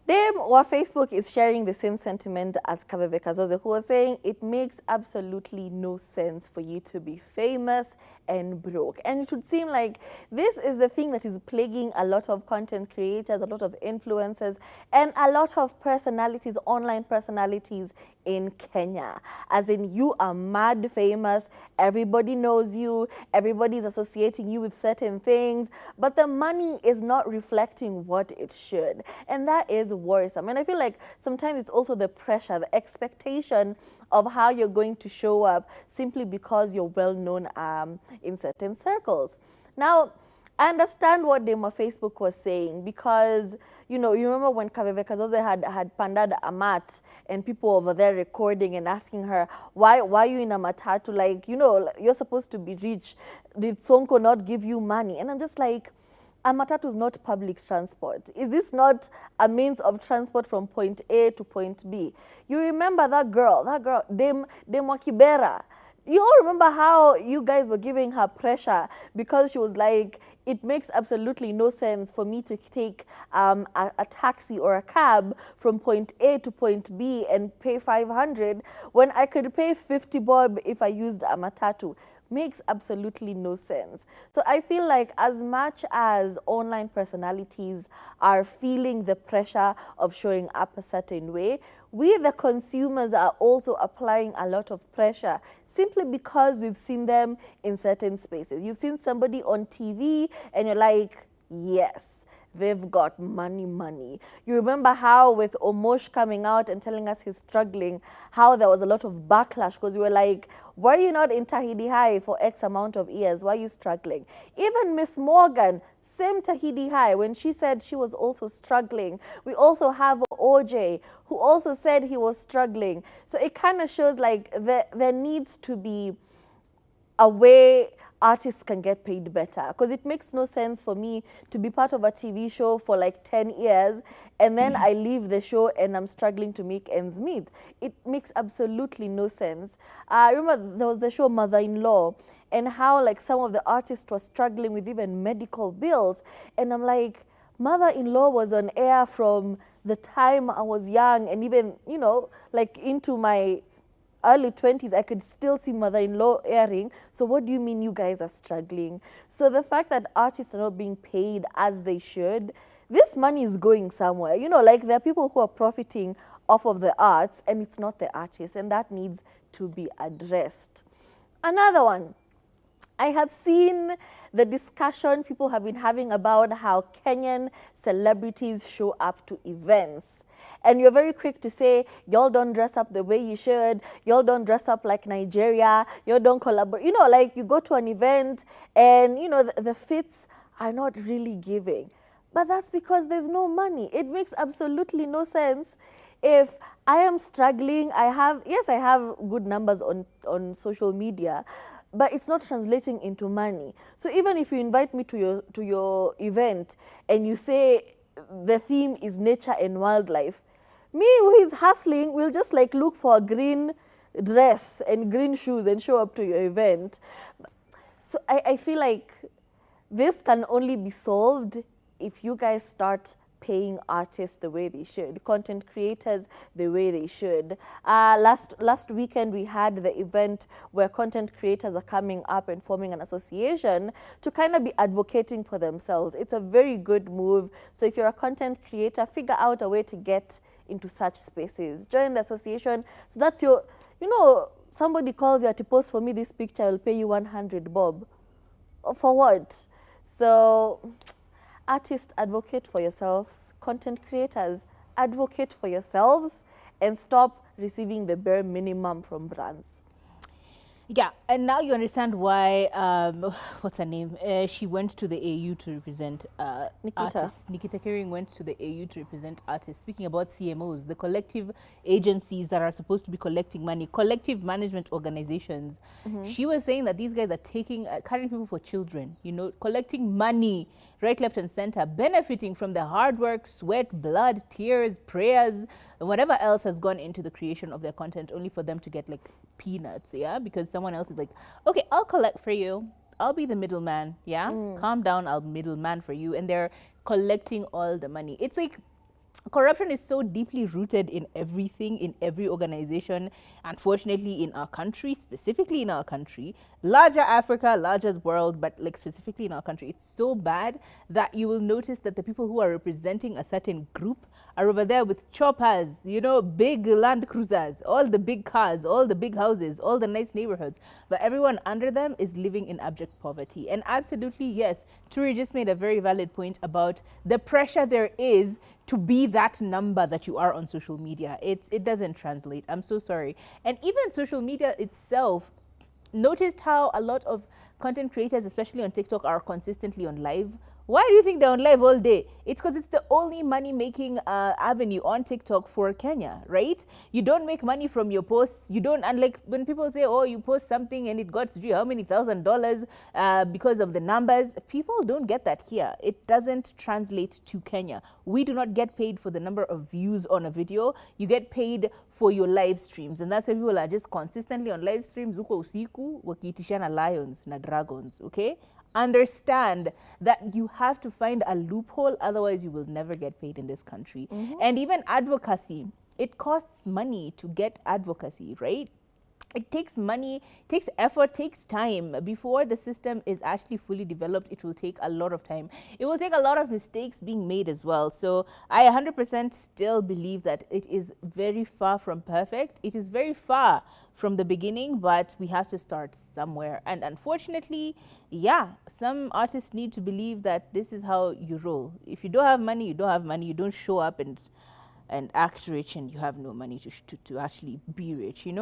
Them or Facebook is sharing the same sentiment as Kabebe Kazoze, who was saying it makes absolutely no sense for you to be famous and broke. And it would seem like this is the thing that is plaguing a lot of content creators, a lot of influencers, and a lot of personalities, online personalities in Kenya. As in, you are mad famous, everybody knows you, everybody's associating you with certain things, but the money is not reflecting what it should. And that is worrisome. And I feel like sometimes it's also the pressure, the expectation of how you're going to show up simply because you're well known in certain circles. Now, I understand what Demo Facebook was saying because, you know, you remember when Kaveve Kazoze had pandad a mat and people over there recording and asking her, why are you in a matatu? Like, you know, you're supposed to be rich. Did Sonko not give you money? And I'm just like, a matatu is not public transport. Is this not a means of transport from point A to point B? You remember that girl, Dame Wakibera. You all remember how you guys were giving her pressure because she was like, it makes absolutely no sense for me to take a taxi or a cab from point A to point B and pay 500 when I could pay 50 bob if I used a matatu. Makes absolutely no sense. So I feel like as much as online personalities are feeling the pressure of showing up a certain way, we the consumers are also applying a lot of pressure simply because we've seen them in certain spaces. You've seen somebody on TV and you're like, yes, they've got money. You remember how with Omosh coming out and telling us he's struggling, how there was a lot of backlash because we were like, were you not in Tahidi High for X amount of years? Why are you struggling? Even Miss Morgan, same Tahidi High, when she said she was also struggling. We also have OJ, who also said he was struggling. So it kind of shows like there needs to be a way artists can get paid better, because it makes no sense for me to be part of a TV show for like 10 years and then I leave the show and I'm struggling to make ends meet. It makes absolutely no sense. I remember there was the show Mother-in-Law and how like some of the artists were struggling with even medical bills, and I'm like, Mother-in-Law was on air from the time I was young and even, you know, like into my early 20s, I could still see Mother-in-Law airing. So what do you mean you guys are struggling? So the fact that artists are not being paid as they should, this money is going somewhere. You know, like there are people who are profiting off of the arts and it's not the artists, and that needs to be addressed. Another one, I have seen the discussion people have been having about how Kenyan celebrities show up to events. And you're very quick to say, y'all don't dress up the way you should, y'all don't dress up like Nigeria, y'all don't collaborate. You know, like you go to an event and, you know, the fits are not really giving. But that's because there's no money. It makes absolutely no sense. If I am struggling, I have good numbers on social media, but it's not translating into money. So even if you invite me to your event and you say the theme is nature and wildlife, me who is hustling will just like look for a green dress and green shoes and show up to your event. So I feel like this can only be solved if you guys start paying artists the way they should, content creators the way they should. Last weekend we had the event where content creators are coming up and forming an association to kind of be advocating for themselves. It's a very good move. So if you're a content creator, figure out a way to get into such spaces. Join the association. So that's your, you know, somebody calls you to post for me this picture, I will pay you 100 bob. For what? So artists, advocate for yourselves. Content creators, advocate for yourselves and stop receiving the bare minimum from brands. Yeah, and now you understand why, what's her name? She went to the AU to represent artists. Nikita Kering went to the AU to represent artists. Speaking about CMOs, the collective agencies that are supposed to be collecting money, collective management organizations. She was saying that these guys are taking, carrying people for children, you know, collecting money right, left, and center, benefiting from the hard work, sweat, blood, tears, prayers, and whatever else has gone into the creation of their content, only for them to get like peanuts, yeah? Because someone else is like, okay, I'll collect for you. I'll be the middleman, yeah? Calm down, I'll middleman for you. And they're collecting all the money. It's like, corruption is so deeply rooted in everything, in every organization. Unfortunately, in our country, specifically in our country, larger Africa, larger world, but like specifically in our country, it's so bad that you will notice that the people who are representing a certain group are over there with choppers, you know, big Land Cruisers, all the big cars, all the big houses, all the nice neighborhoods, but everyone under them is living in abject poverty. And absolutely, yes, Turi just made a very valid point about the pressure there is to be that number that you are on social media. It doesn't translate. I'm so sorry. And even social media itself, noticed how a lot of content creators, especially on TikTok, are consistently on live. Why do you think they're on live all day? It's because it's the only money making avenue on TikTok for Kenya, right? You don't make money from your posts. You don't, unlike when people say, oh, you post something and it got how many $1,000 because of the numbers. People don't get that here. It doesn't translate to Kenya. We do not get paid for the number of views on a video. You get paid for your live streams, and that's why people are just consistently on live streams huko usiku wakiitishana lions na dragons. Okay, understand that you have to find a loophole, otherwise you will never get paid in this country. And even advocacy, it costs money to get advocacy, right? It takes money, takes effort, takes time. Before the system is actually fully developed, it will take a lot of time. It will take a lot of mistakes being made as well. So I 100% still believe that it is very far from perfect. It is very far from the beginning, but we have to start somewhere. And unfortunately, yeah, some artists need to believe that this is how you roll. If you don't have money, you don't have money. You don't show up and act rich, and you have no money to actually be rich, you know.